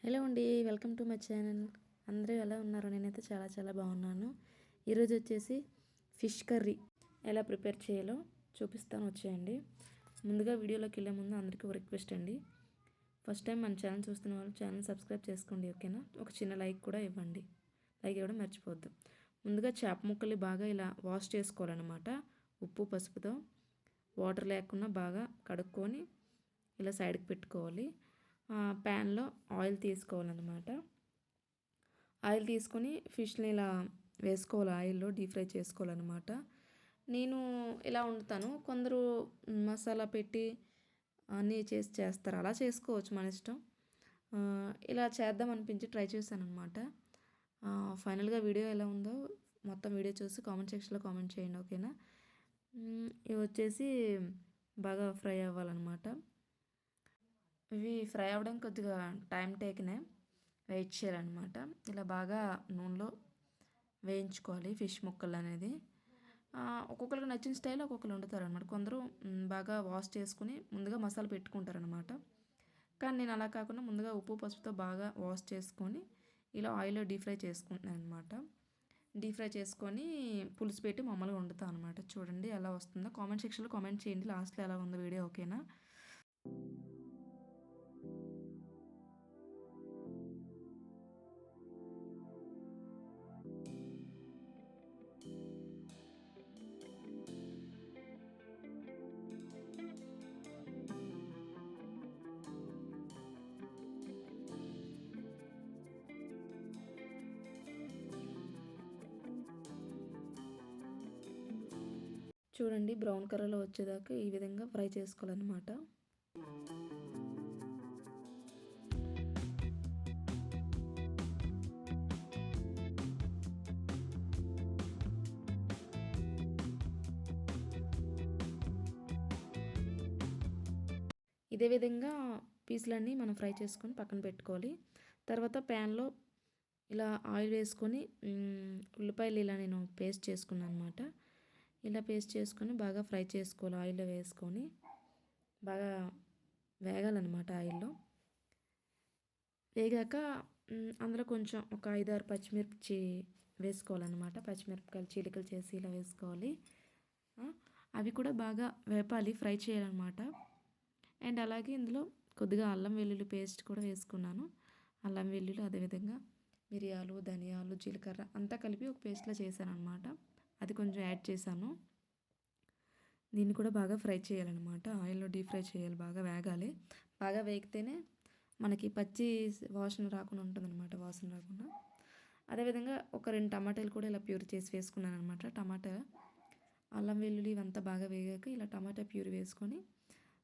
Hello అండి, welcome to my channel. అందరూ ఎలా ఉన్నారు? నేనైతే చాలా చాలా బాగున్నాను. ఈరోజు వచ్చేసి ఫిష్ కర్రీ ఎలా ప్రిపేర్ చేయాలో చూపిస్తాను, వచ్చేయండి. ముందుగా వీడియోలోకి వెళ్ళే ముందు అందరికీ ఒక రిక్వెస్ట్ అండి. ఫస్ట్ టైం మన ఛానల్ చూస్తున్న వాళ్ళు ఛానల్ సబ్స్క్రైబ్ చేసుకోండి, ఓకేనా? ఒక చిన్న లైక్ కూడా ఇవ్వండి, లైక్ ఇవ్వడం మర్చిపోవద్దు. ముందుగా చేప ముక్కలు బాగా ఇలా వాష్ చేసుకోవాలన్నమాట. ఉప్పు పసుపుతో వాటర్ లేకుండా బాగా కడుక్కొని ఇలా సైడ్కి పెట్టుకోవాలి. ప్యాన్లో ఆయిల్ తీసుకోవాలన్నమాట. ఆయిల్ తీసుకొని ఫిష్ని ఇలా వేసుకోవాలి, ఆయిల్లో డీప్ ఫ్రై చేసుకోవాలన్నమాట. నేను ఇలా వండుతాను, కొందరు మసాలా పెట్టి అన్నీ చేస్తారు, అలా చేసుకోవచ్చు, మన ఇష్టం. ఇలా చేద్దాం అనిపించి ట్రై చేశాను అనమాట. ఫైనల్గా వీడియో ఎలా ఉందో మొత్తం వీడియో చూసి కామెంట్ సెక్షన్లో కామెంట్ చేయండి, ఓకేనా? ఇవి వచ్చేసి బాగా ఫ్రై అవ్వాలన్నమాట. ఇవి ఫ్రై అవ్వడం కొద్దిగా టైం టేకనే, వెయిట్ చేయాలన్నమాట. ఇలా బాగా నూనెలో వేయించుకోవాలి ఫిష్ ముక్కలు అనేది. ఒక్కొక్కరికి నచ్చిన స్టైల్ ఒక్కొక్కరు వండుతారు అనమాట. కొందరు బాగా వాష్ చేసుకుని ముందుగా మసాలా పెట్టుకుంటారనమాట. కానీ నేను అలా కాకుండా ముందుగా ఉప్పు పసుపుతో బాగా వాష్ చేసుకొని ఇలా ఆయిల్లో డీప్ ఫ్రై చేసుకుంటున్నాను అనమాట. డీప్ ఫ్రై చేసుకొని పులుసు పెట్టి మామూలుగా వండుతాను అనమాట. చూడండి ఎలా వస్తుందో కామెంట్ సెక్షన్లో కామెంట్ చేయండి, లాస్ట్లో ఎలా ఉందో వీడియో, ఓకేనా? చూడండి బ్రౌన్ కలర్లో వచ్చేదాకా ఈ విధంగా ఫ్రై చేసుకోవాలన్నమాట. ఇదే విధంగా పీసులన్నీ మనం ఫ్రై చేసుకొని పక్కన పెట్టుకోవాలి. తర్వాత ప్యాన్లో ఇలా ఆయిల్ వేసుకొని ఉల్లిపాయలు ఇలా నేను పేస్ట్ చేసుకున్నాను అనమాట. ఇలా పేస్ట్ చేసుకొని బాగా ఫ్రై చేసుకోవాలి, ఆయిల్లో వేసుకొని బాగా వేగాలన్నమాట. ఆయిల్లో వేగాక అందులో కొంచెం ఒక 5-6 పచ్చిమిర్చి వేసుకోవాలన్నమాట. పచ్చిమిరపకాయలు చీలికలు చేసి ఇలా వేసుకోవాలి. అవి కూడా బాగా వేపాలి, ఫ్రై చేయాలన్నమాట. అండ్ అలాగే ఇందులో కొద్దిగా అల్లం వెల్లుల్లి పేస్ట్ కూడా వేసుకున్నాను. అల్లం వెల్లుల్లి, అదేవిధంగా మిరియాలు, ధనియాలు, జీలకర్ర అంతా కలిపి ఒక పేస్ట్లో చేశాను అనమాట. అది కొంచెం యాడ్ చేశాను. దీన్ని కూడా బాగా ఫ్రై చేయాలన్నమాట, ఆయిల్లో డీప్ ఫ్రై చేయాలి, బాగా వేగాలి. బాగా వేగితేనే మనకి పచ్చి వాసన రాకుండా ఉంటుందన్నమాట, వాసన రాకుండా. అదేవిధంగా ఒక 2 టమాటాలు కూడా ఇలా ప్యూరీ చేసి వేసుకున్నాను అనమాట. టమాటా, అల్లం వెల్లుల్లి ఇవంతా బాగా వేగాక ఇలా టమాటా ప్యూరీ వేసుకొని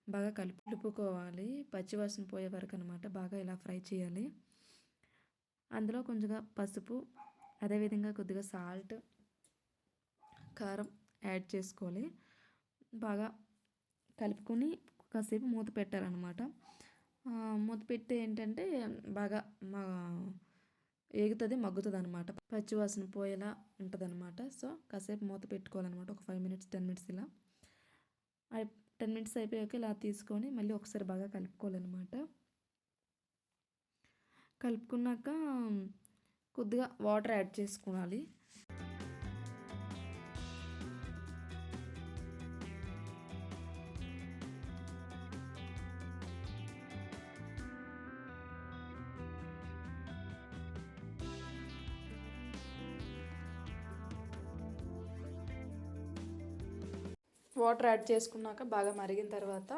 బాగా కలుపుకోవాలి, పచ్చివాసన పోయే వరకు అనమాట. బాగా ఇలా ఫ్రై చేయాలి. అందులో కొంచెంగా పసుపు, అదేవిధంగా కొద్దిగా సాల్ట్, కారం యాడ్ చేసుకోవాలి. బాగా కలుపుకొని కాసేపు మూత పెట్టాలన్నమాట. మూత పెట్టి ఏంటంటే బాగా ఏగుతుంది, మగ్గుతుంది అనమాట, పచ్చివాసన పోయేలా ఉంటుంది అనమాట. సో కాసేపు మూత పెట్టుకోవాలన్నమాట, ఒక 5 minutes 10 minutes ఇలా. 10 minutes అయిపోయాక ఇలా తీసుకొని మళ్ళీ ఒకసారి బాగా కలుపుకోవాలన్నమాట. కలుపుకున్నాక కొద్దిగా వాటర్ యాడ్ చేసుకోవాలి. వాటర్ యాడ్ చేసుకున్నాక బాగా మరిగిన తర్వాత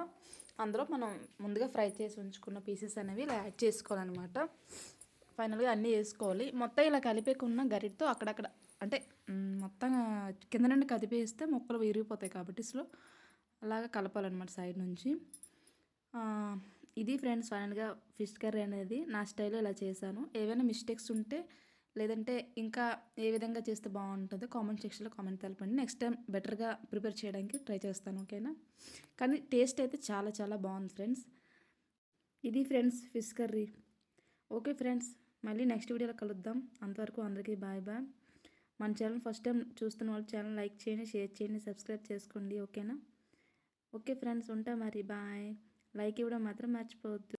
అందులో మనం ముందుగా ఫ్రై చేసి ఉంచుకున్న పీసెస్ అనేవి ఇలా యాడ్ చేసుకోవాలన్నమాట. ఫైనల్గా అన్నీ వేసుకోవాలి. మొత్తం ఇలా కలిపేకున్న గరిటతో అక్కడక్కడ అంటే మొత్తం కింద నుండి కదిపేస్తే ముక్కలు విరిగిపోతాయి కాబట్టి అలాగా కలపాలన్నమాట సైడ్ నుంచి. ఇది ఫ్రెండ్స్ ఫైనల్గా ఫిష్ కర్రీ అనేది నా స్టైల్లో ఇలా చేశాను. ఏవైనా మిస్టేక్స్ ఉంటే లేదంటే ఇంకా ఏ విధంగా చేస్తే బాగుంటుందో కామెంట్ సెక్షన్లో కామెంట్ తెలపండి. నెక్స్ట్ టైం బెటర్గా ప్రిపేర్ చేయడానికి ట్రై చేస్తాను, ఓకేనా? కానీ టేస్ట్ అయితే చాలా చాలా బాగుంది ఫ్రెండ్స్. ఇది friends fish curry. Okay friends, మళ్ళీ నెక్స్ట్ వీడియోలో కలుద్దాం. అంతవరకు అందరికీ బాయ్ బాయ్. మన ఛానల్ ఫస్ట్ టైం చూస్తున్న వాళ్ళు ఛానల్ లైక్ చేయండి, షేర్ చేయండి, సబ్స్క్రైబ్ చేసుకోండి, ఓకేనా? ఓకే ఫ్రెండ్స్, ఉంటా మరి, బాయ్. లైక్ ఇవ్వడం మాత్రం మర్చిపోవద్దు.